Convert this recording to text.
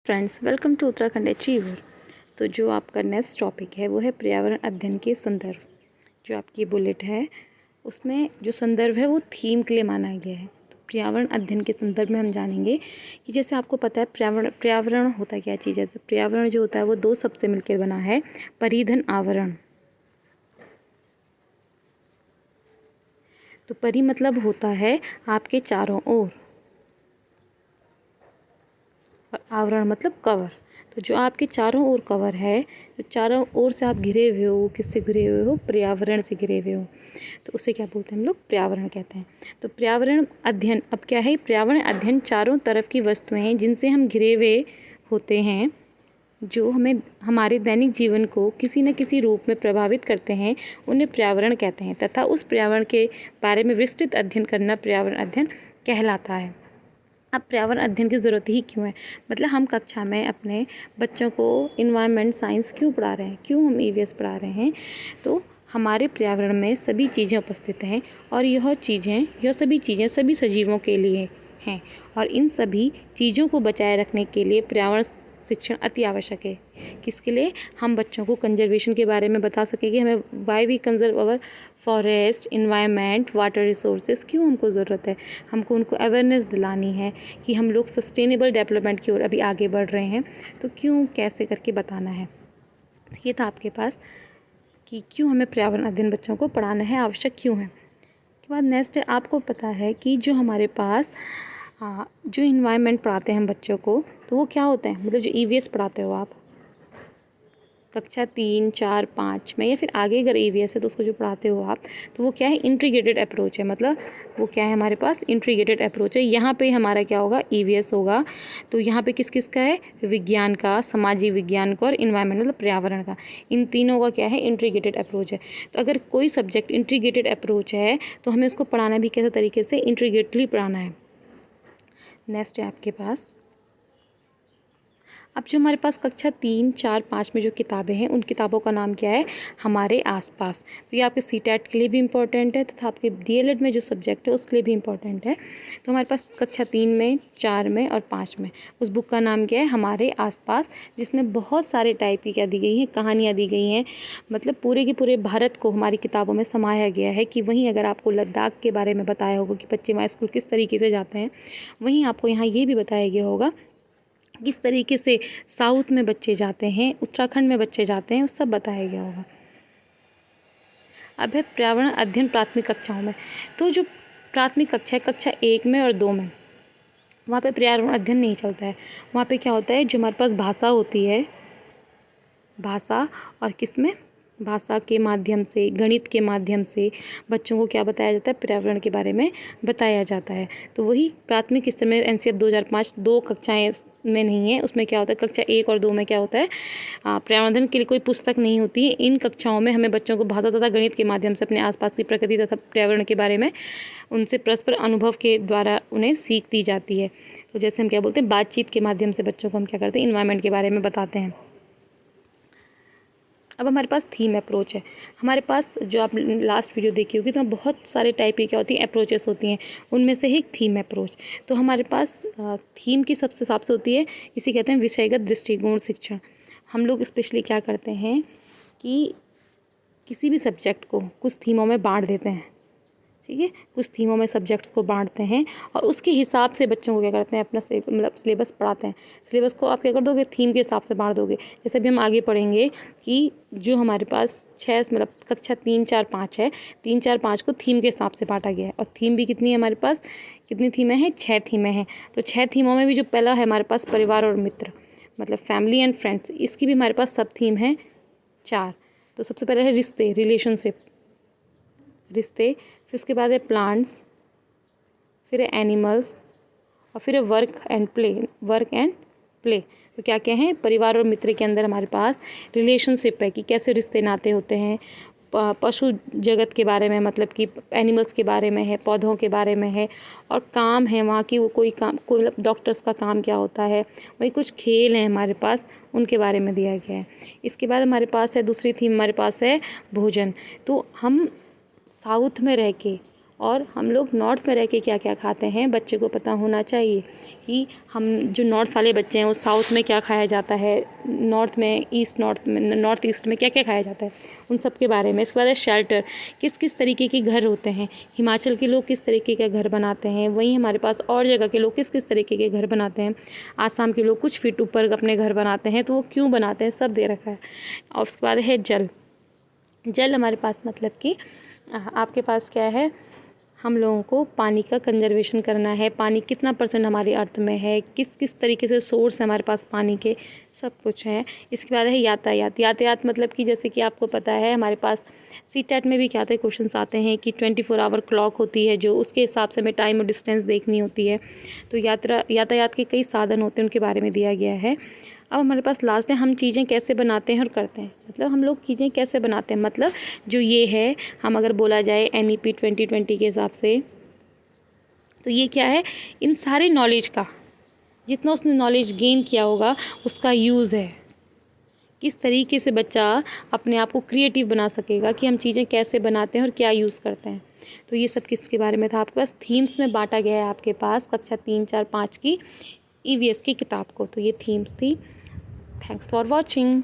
Friends, welcome to Uttarakhand achiever. तो जो आपका नेक्स्ट टॉपिक है वो है पर्यावरण अध्ययन के संदर्भ। जो आपकी बुलेट है उसमें जो संदर्भ है वो थीम के लिए माना गया है। तो पर्यावरण अध्ययन के संदर्भ में हम जानेंगे कि जैसे आपको पता है पर्यावरण होता क्या चीज़ है। तो पर्यावरण जो होता है वो दो शब्द से मिलकर बना है, परिधन आवरण। तो परि मतलब होता है आपके चारों ओर और आवरण मतलब कवर। तो जो आपके चारों ओर कवर है, तो चारों ओर से आप घिरे हुए हो, किससे घिरे हुए हो? पर्यावरण से घिरे हुए हो। तो उसे क्या बोलते हैं हम लोग? पर्यावरण कहते हैं। तो पर्यावरण अध्ययन अब क्या है? पर्यावरण अध्ययन चारों तरफ की वस्तुएं हैं जिनसे हम घिरे हुए होते हैं, जो हमें हमारे दैनिक जीवन को किसी न किसी रूप में प्रभावित करते हैं, उन्हें पर्यावरण कहते हैं। तथा उस पर्यावरण के बारे में विस्तृत अध्ययन करना पर्यावरण अध्ययन कहलाता है। अब पर्यावरण अध्ययन की ज़रूरत ही क्यों है? मतलब हम कक्षा में अपने बच्चों को इन्वायरमेंट साइंस क्यों पढ़ा रहे हैं, क्यों हम ईवीएस पढ़ा रहे हैं? तो हमारे पर्यावरण में सभी चीज़ें उपस्थित हैं और यह सभी चीज़ें सभी सजीवों के लिए हैं और इन सभी चीज़ों को बचाए रखने के लिए पर्यावरण शिक्षण अति आवश्यक है। किसके लिए? हम बच्चों को कंजर्वेशन के बारे में बता सकें कि हमें why we conserve our forest, environment, water resources, क्यों हमको ज़रूरत है। हमको उनको अवेयरनेस दिलानी है कि हम लोग सस्टेनेबल डेवलपमेंट की ओर अभी आगे बढ़ रहे हैं, तो क्यों कैसे करके बताना है। ये था आपके पास कि क्यों हमें पर्यावरण अध्ययन बच्चों को पढ़ाना है, आवश्यक क्यों है। के बाद नेक्स्ट है, आपको पता है कि जो हमारे पास जो इन्वायरमेंट पढ़ाते हैं हम बच्चों को, तो वो क्या होते हैं? मतलब जो ईवीएस पढ़ाते हो आप कक्षा 3, 4, 5 में, या फिर आगे अगर ईवीएस है तो उसको जो पढ़ाते हो आप, तो वो क्या है? इंटीग्रेटेड अप्रोच है। मतलब वो क्या है? हमारे पास इंटीग्रेटेड अप्रोच है। यहाँ पे हमारा क्या होगा? ईवीएस होगा। तो यहाँ पे किस किस का है? विज्ञान का, सामाजिक विज्ञान का और इन्वायरमेंट मतलब पर्यावरण का। इन तीनों का क्या है? इंटीग्रेटेड अप्रोच है। तो अगर कोई सब्जेक्ट इंटीग्रेटेड अप्रोच है तो हमें उसको पढ़ाना भी कैसे तरीके से? इंटीग्रेटली पढ़ाना है। नेक्स्ट है आपके पास, अब जो हमारे पास कक्षा 3, 4, 5 में जो किताबें हैं, उन किताबों का नाम क्या है? हमारे आसपास। तो ये आपके सीटेट के लिए भी इम्पोर्टेंट है तथा आपके डीएलएड में जो सब्जेक्ट है उसके लिए भी इम्पोर्टेंट है। तो हमारे पास कक्षा 3 में, 4 में और 5 में उस बुक का नाम क्या है? हमारे आसपास, जिसमें बहुत सारे टाइप की क्या दी गई हैं? कहानियाँ दी गई हैं। मतलब पूरे के पूरे भारत को हमारी किताबों में समाया गया है। कि वहीं अगर आपको लद्दाख के बारे में बताया होगा कि बच्चे वहाँ स्कूल किस तरीके से जाते हैं, वहीं आपको यहाँ ये भी बताया गया होगा किस तरीके से साउथ में बच्चे जाते हैं, उत्तराखंड में बच्चे जाते हैं, वो सब बताया गया होगा। अब है पर्यावरण अध्ययन प्राथमिक कक्षाओं में। तो जो प्राथमिक कक्षा है, कक्षा 1 में और 2 में, वहाँ पे पर्यावरण अध्ययन नहीं चलता है। वहाँ पे क्या होता है? जो हमारे पास भाषा होती है, भाषा और किस में? भाषा के माध्यम से, गणित के माध्यम से बच्चों को क्या बताया जाता है? पर्यावरण के बारे में बताया जाता है। तो वही प्राथमिक स्तर में एनसीएफ 2005 2 कक्षाएं में नहीं है। उसमें क्या होता है? कक्षा 1 और 2 में क्या होता है? पर्यावरण के लिए कोई पुस्तक नहीं होती है। इन कक्षाओं में हमें बच्चों को भाषा तथा गणित के माध्यम से अपने आसपास की प्रकृति तथा पर्यावरण के बारे में उनसे परस्पर अनुभव के द्वारा उन्हें सीख दी जाती है। तो जैसे हम क्या बोलते हैं, बातचीत के माध्यम से बच्चों को हम क्या करते हैं? इन्वायरमेंट के बारे में बताते हैं। अब हमारे पास थीम अप्रोच है। हमारे पास जो आप लास्ट वीडियो देखी होगी, तो बहुत सारे टाइप की क्या होती हैं? अप्रोचेस होती हैं। उनमें से एक थीम अप्रोच। तो हमारे पास थीम की सबसे हिसाब से होती है, इसे कहते हैं विषयगत दृष्टिकोण शिक्षण। हम लोग स्पेशली क्या करते हैं कि किसी भी सब्जेक्ट को कुछ थीमों में बांट देते हैं। ठीक है, कुछ थीमों में सब्जेक्ट्स को बांटते हैं और उसके हिसाब से बच्चों को क्या करते हैं? अपना मतलब सिलेबस पढ़ाते हैं। सिलेबस को आप क्या कर दोगे? थीम के हिसाब से बांट दोगे। जैसे भी हम आगे पढ़ेंगे कि जो हमारे पास 6 मतलब कक्षा 3, 4, 5 है, 3, 4, 5 को थीम के हिसाब से बांटा गया है। और थीम भी कितनी है हमारे पास? कितनी थीमें हैं? 6 थीमें हैं। तो 6 थीमों में भी जो पहला है हमारे पास परिवार और मित्र, मतलब फैमिली एंड फ्रेंड्स, इसकी भी हमारे पास सब थीम है 4। तो सबसे पहले है रिश्ते, रिलेशनशिप, रिश्ते। फिर उसके बाद है प्लांट्स, फिर है एनिमल्स और फिर है वर्क एंड प्ले। तो क्या क्या है? परिवार और मित्र के अंदर हमारे पास रिलेशनशिप है कि कैसे रिश्ते नाते होते हैं। पशु जगत के बारे में, मतलब कि एनिमल्स के बारे में है, पौधों के बारे में है। और काम है वहाँ की, वो कोई काम, कोई मतलब डॉक्टर्स का काम क्या होता है। वही कुछ खेल हैं हमारे पास, उनके बारे में दिया गया है। इसके बाद हमारे पास है दूसरी थीम, हमारे पास है भोजन। तो हम साउथ में रह के और हम लोग नॉर्थ में रह के क्या क्या खाते हैं बच्चे को पता होना चाहिए कि हम जो नॉर्थ वाले बच्चे हैं वो साउथ में क्या खाया जाता है, नॉर्थ में नॉर्थ ईस्ट में क्या क्या खाया जाता है, उन सब के बारे में। इसके बाद है शेल्टर, किस किस तरीके के घर होते हैं, हिमाचल के लोग किस तरीके का घर बनाते हैं, वहीं हमारे पास और जगह के लोग किस किस तरीके के घर बनाते हैं। आसाम के लोग कुछ फीट ऊपर अपने घर बनाते हैं, तो वो क्यों बनाते हैं, सब दे रखा है। और उसके बाद है जल। जल हमारे पास मतलब कि आपके पास क्या है, हम लोगों को पानी का कंजर्वेशन करना है, पानी कितना % हमारी अर्थ में है, किस किस तरीके से सोर्स है हमारे पास पानी के, सब कुछ है। इसके बाद है यातायात। यातायात मतलब कि जैसे कि आपको पता है हमारे पास सीटेट में भी क्या आते हैं, क्वेश्चंस आते हैं कि 24 आवर क्लॉक होती है जो, उसके हिसाब से हमें टाइम और डिस्टेंस देखनी होती है। तो यातायात के कई साधन होते हैं, उनके बारे में दिया गया है। अब हमारे पास लास्ट है, हम चीज़ें कैसे बनाते हैं और करते हैं। मतलब हम लोग चीज़ें कैसे बनाते हैं, मतलब जो ये है, हम अगर बोला जाए NEP 2020 के हिसाब से, तो ये क्या है, इन सारे नॉलेज का जितना उसने नॉलेज गेन किया होगा उसका यूज़ है। किस तरीके से बच्चा अपने आप को क्रिएटिव बना सकेगा कि हम चीज़ें कैसे बनाते हैं और क्या यूज़ करते हैं। तो ये सब किसके बारे में था, आपके पास थीम्स में बांटा गया है आपके पास कक्षा 3, 4, 5 की EVS की किताब को। तो ये थीम्स थी। Thanks for watching.